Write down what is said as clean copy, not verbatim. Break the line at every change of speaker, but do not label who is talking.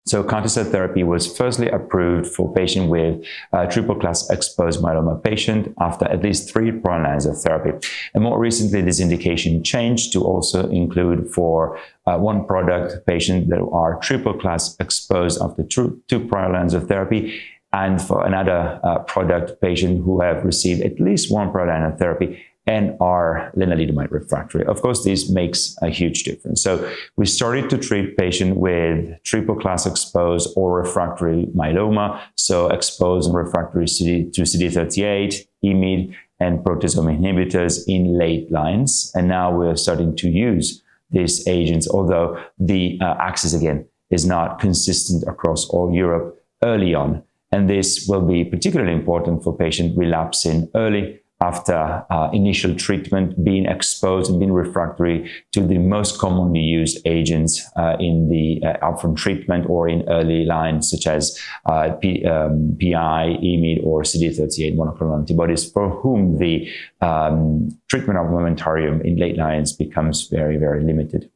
So CAR T-cell therapy was firstly approved for patients with triple-class exposed myeloma patient after at least 3 prior lines of therapy. And more recently, this indication changed to also include for one product patient that are triple-class exposed after 2 prior lines of therapy, and for another product patient who have received at least 1 prior line of therapy and are lenalidomide-refractory. Of course, this makes a huge difference. So we started to treat patients with triple-class exposed or refractory myeloma, so exposed and refractory to CD38, IMiD, and proteasome inhibitors in late lines. And now we're starting to use these agents, although the access, again, is not consistent across all Europe early on. And this will be particularly important for patients relapsing early after initial treatment, being exposed and being refractory to the most commonly used agents in the upfront treatment or in early lines, such as PI, IMiD, or CD38 monoclonal antibodies, for whom the treatment armamentarium in late lines becomes very, very limited.